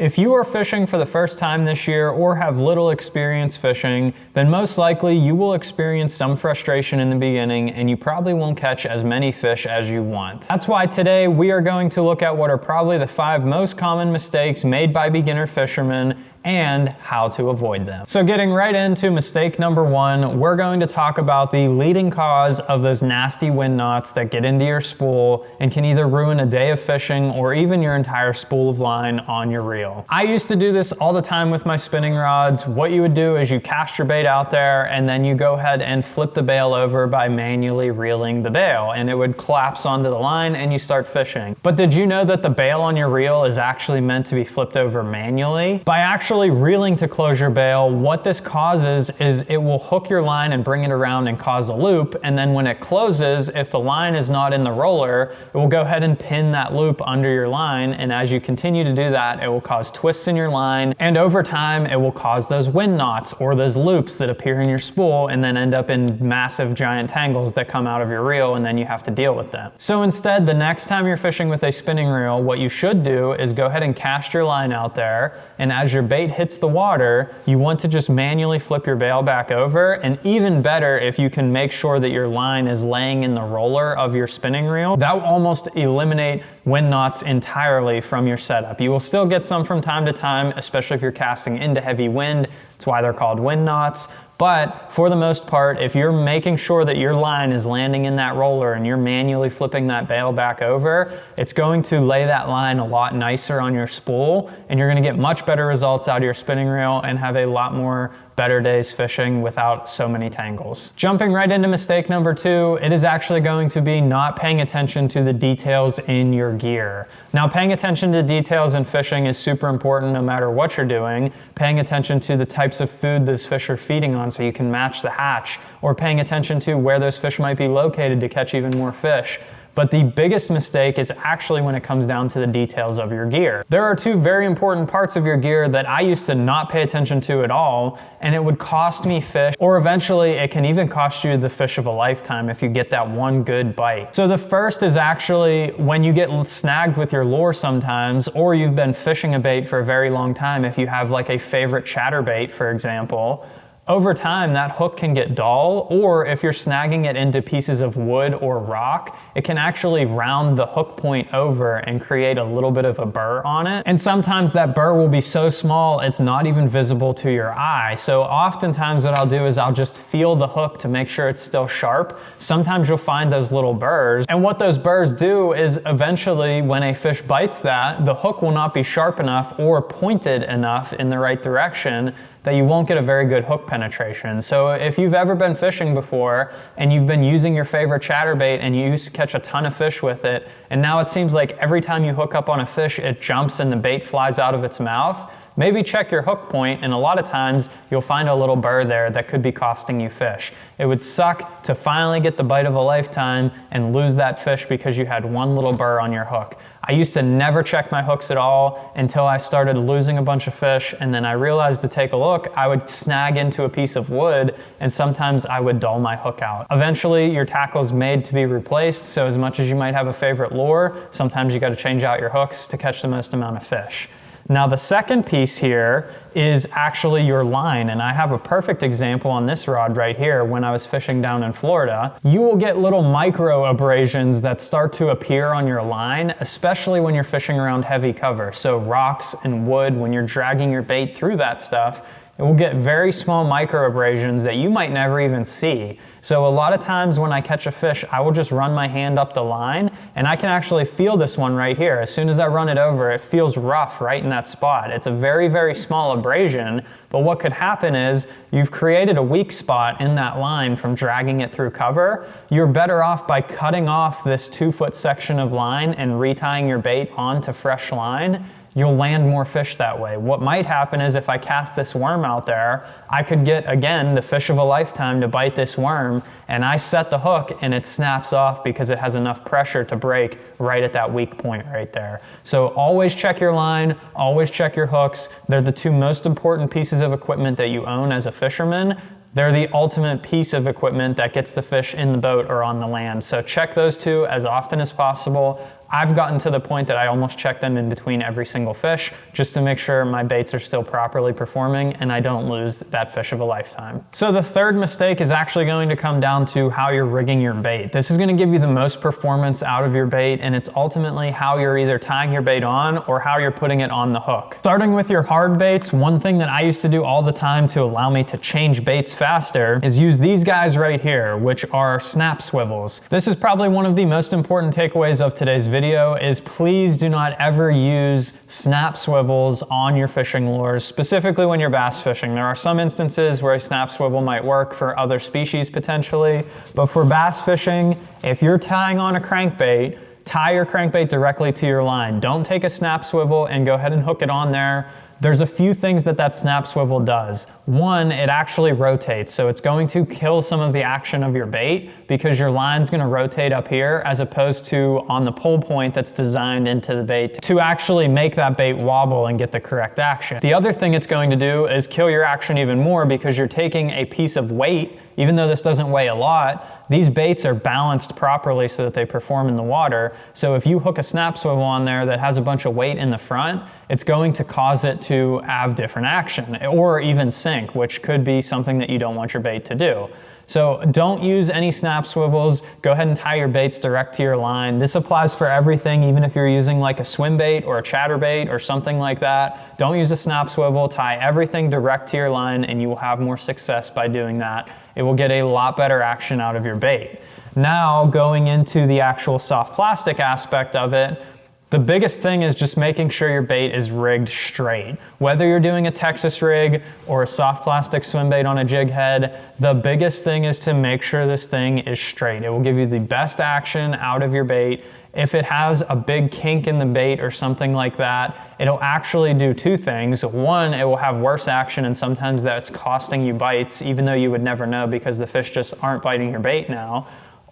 If you are fishing for the first time this year or have little experience fishing, then most likely you will experience some frustration in the beginning and you probably won't catch as many fish as you want. That's why today we are going to look at what are probably the 5 most common mistakes made by beginner fishermen and how to avoid them. So getting right into mistake number 1, we're going to talk about the leading cause of those nasty wind knots that get into your spool and can either ruin a day of fishing or even your entire spool of line on your reel. I used to do this all the time with my spinning rods. What you would do is you cast your bait out there and then you go ahead and flip the bail over by manually reeling the bail, and it would collapse onto the line and you start fishing. But did you know that the bail on your reel is actually meant to be flipped over manually? By actually reeling to close your bail, what this causes is it will hook your line and bring it around and cause a loop, and then when it closes, if the line is not in the roller, it will go ahead and pin that loop under your line, and as you continue to do that, it will cause twists in your line, and over time it will cause those wind knots or those loops that appear in your spool and then end up in massive giant tangles that come out of your reel, and then you have to deal with them. So instead, the next time you're fishing with a spinning reel, what you should do is go ahead and cast your line out there, and as your bait hits the water, you want to just manually flip your bail back over, and even better if you can make sure that your line is laying in the roller of your spinning reel. That will almost eliminate wind knots entirely from your setup. You will still get some from time to time, especially if you're casting into heavy wind. That's why they're called wind knots. But for the most part, if you're making sure that your line is landing in that roller and you're manually flipping that bail back over, it's going to lay that line a lot nicer on your spool, and you're gonna get much better results out of your spinning reel and have a lot more better days fishing without so many tangles. Jumping right into mistake number 2, it is actually going to be not paying attention to the details in your gear. Now, paying attention to details in fishing is super important no matter what you're doing. Paying attention to the types of food those fish are feeding on so you can match the hatch, or paying attention to where those fish might be located to catch even more fish. But the biggest mistake is actually when it comes down to the details of your gear. There are 2 very important parts of your gear that I used to not pay attention to at all, and it would cost me fish, or eventually it can even cost you the fish of a lifetime if you get that one good bite. So the first is actually when you get snagged with your lure sometimes, or you've been fishing a bait for a very long time, if you have like a favorite chatterbait, for example, over time, that hook can get dull, or if you're snagging it into pieces of wood or rock, it can actually round the hook point over and create a little bit of a burr on it. And sometimes that burr will be so small, it's not even visible to your eye. So oftentimes what I'll do is I'll just feel the hook to make sure it's still sharp. Sometimes you'll find those little burrs. And what those burrs do is eventually when a fish bites that, the hook will not be sharp enough or pointed enough in the right direction that you won't get a very good hook penetration. So if you've ever been fishing before and you've been using your favorite chatterbait and you used to catch a ton of fish with it, and now it seems like every time you hook up on a fish, it jumps and the bait flies out of its mouth, maybe check your hook point, and a lot of times you'll find a little burr there that could be costing you fish. It would suck to finally get the bite of a lifetime and lose that fish because you had one little burr on your hook. I used to never check my hooks at all until I started losing a bunch of fish, and then I realized to take a look, I would snag into a piece of wood and sometimes I would dull my hook out. Eventually your tackle's made to be replaced, so as much as you might have a favorite lure, sometimes you gotta change out your hooks to catch the most amount of fish. Now the second piece here is actually your line, and I have a perfect example on this rod right here. When I was fishing down in Florida, you will get little micro abrasions that start to appear on your line, especially when you're fishing around heavy cover. So rocks and wood, when you're dragging your bait through that stuff, it will get very small micro abrasions that you might never even see. So a lot of times when I catch a fish, I will just run my hand up the line, and I can actually feel this one right here. As soon as I run it over, it feels rough right in that spot. It's a very, very small abrasion, but what could happen is you've created a weak spot in that line from dragging it through cover. You're better off by cutting off this 2-foot section of line and retying your bait onto fresh line. You'll land more fish that way. What might happen is if I cast this worm out there, I could get, again, the fish of a lifetime to bite this worm, and I set the hook and it snaps off because it has enough pressure to break right at that weak point right there. So always check your line, always check your hooks. They're the 2 most important pieces of equipment that you own as a fisherman. They're the ultimate piece of equipment that gets the fish in the boat or on the land. So check those 2 as often as possible. I've gotten to the point that I almost check them in between every single fish just to make sure my baits are still properly performing and I don't lose that fish of a lifetime. So the third mistake is actually going to come down to how you're rigging your bait. This is going to give you the most performance out of your bait, and it's ultimately how you're either tying your bait on or how you're putting it on the hook. Starting with your hard baits, one thing that I used to do all the time to allow me to change baits faster is use these guys right here, which are snap swivels. This is probably one of the most important takeaways of today's video is please do not ever use snap swivels on your fishing lures, specifically when you're bass fishing. There are some instances where a snap swivel might work for other species potentially, but for bass fishing, if you're tying on a crankbait, tie your crankbait directly to your line. Don't take a snap swivel and go ahead and hook it on there. There's a few things that snap swivel does. One, it actually rotates, so it's going to kill some of the action of your bait because your line's gonna rotate up here as opposed to on the pull point that's designed into the bait to actually make that bait wobble and get the correct action. The other thing it's going to do is kill your action even more because you're taking a piece of weight. Even though this doesn't weigh a lot, these baits are balanced properly so that they perform in the water. So if you hook a snap swivel on there that has a bunch of weight in the front, it's going to cause it to have different action or even sink, which could be something that you don't want your bait to do. So don't use any snap swivels. Go ahead and tie your baits direct to your line. This applies for everything, even if you're using like a swim bait or a chatterbait or something like that. Don't use a snap swivel. Tie everything direct to your line and you will have more success by doing that. It will get a lot better action out of your bait. Now going into the actual soft plastic aspect of it, the biggest thing is just making sure your bait is rigged straight. Whether you're doing a Texas rig or a soft plastic swim bait on a jig head, the biggest thing is to make sure this thing is straight. It will give you the best action out of your bait. If it has a big kink in the bait or something like that, it'll actually do two things. One, it will have worse action and sometimes that's costing you bites even though you would never know because the fish just aren't biting your bait now.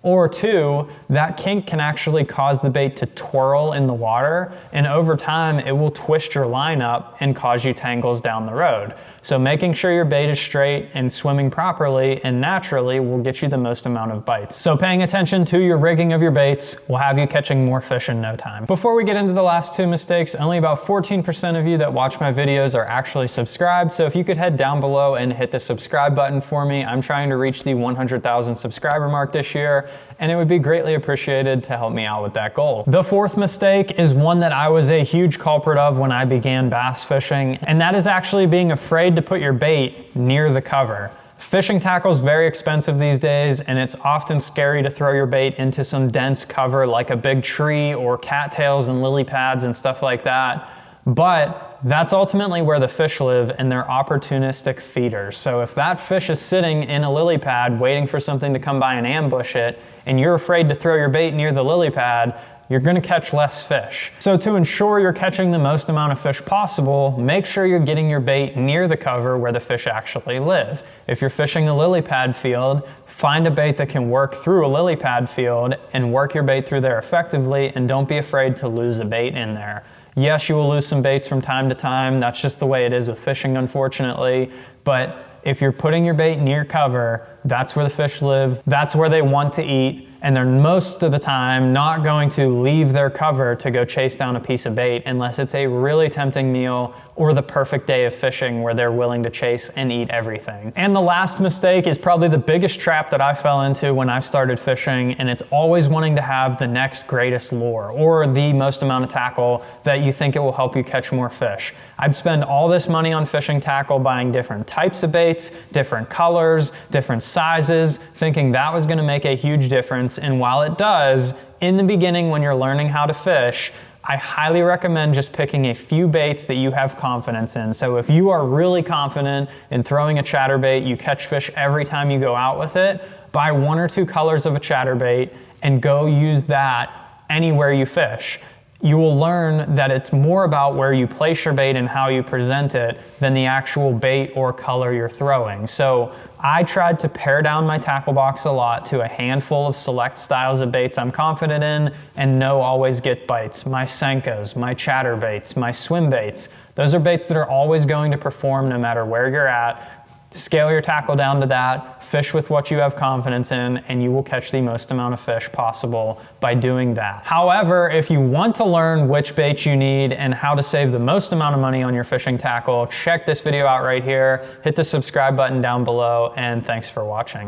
Or two, that kink can actually cause the bait to twirl in the water, and over time it will twist your line up and cause you tangles down the road. So making sure your bait is straight and swimming properly and naturally will get you the most amount of bites. So paying attention to your rigging of your baits will have you catching more fish in no time. Before we get into the last two mistakes, only about 14% of you that watch my videos are actually subscribed. So if you could head down below and hit the subscribe button for me, I'm trying to reach the 100,000 subscriber mark this year, and it would be greatly appreciated to help me out with that goal. The fourth mistake is one that I was a huge culprit of when I began bass fishing, and that is actually being afraid to put your bait near the cover. Fishing tackle is very expensive these days, and it's often scary to throw your bait into some dense cover like a big tree or cattails and lily pads and stuff like that. But that's ultimately where the fish live, and they're opportunistic feeders. So if that fish is sitting in a lily pad waiting for something to come by and ambush it, and you're afraid to throw your bait near the lily pad, you're gonna catch less fish. So to ensure you're catching the most amount of fish possible, make sure you're getting your bait near the cover where the fish actually live. If you're fishing a lily pad field, find a bait that can work through a lily pad field and work your bait through there effectively, and don't be afraid to lose a bait in there. Yes, you will lose some baits from time to time. That's just the way it is with fishing, unfortunately. But if you're putting your bait near cover, that's where the fish live, that's where they want to eat, and they're most of the time not going to leave their cover to go chase down a piece of bait unless it's a really tempting meal or the perfect day of fishing where they're willing to chase and eat everything. And the last mistake is probably the biggest trap that I fell into when I started fishing, and it's always wanting to have the next greatest lure or the most amount of tackle that you think it will help you catch more fish. I'd spend all this money on fishing tackle, buying different types of baits, different colors, different sizes, thinking that was gonna make a huge difference. And while it does, in the beginning when you're learning how to fish, I highly recommend just picking a few baits that you have confidence in. So if you are really confident in throwing a chatterbait, you catch fish every time you go out with it, buy one or two colors of a chatterbait and go use that anywhere you fish. You will learn that it's more about where you place your bait and how you present it than the actual bait or color you're throwing. So I tried to pare down my tackle box a lot to a handful of select styles of baits I'm confident in and know always get bites. My Senkos, my chatterbaits, my swim baits. Those are baits that are always going to perform no matter where you're at. Scale your tackle down to that, fish with what you have confidence in, and you will catch the most amount of fish possible by doing that. However, if you want to learn which baits you need and how to save the most amount of money on your fishing tackle, check this video out right here, hit the subscribe button down below, and thanks for watching.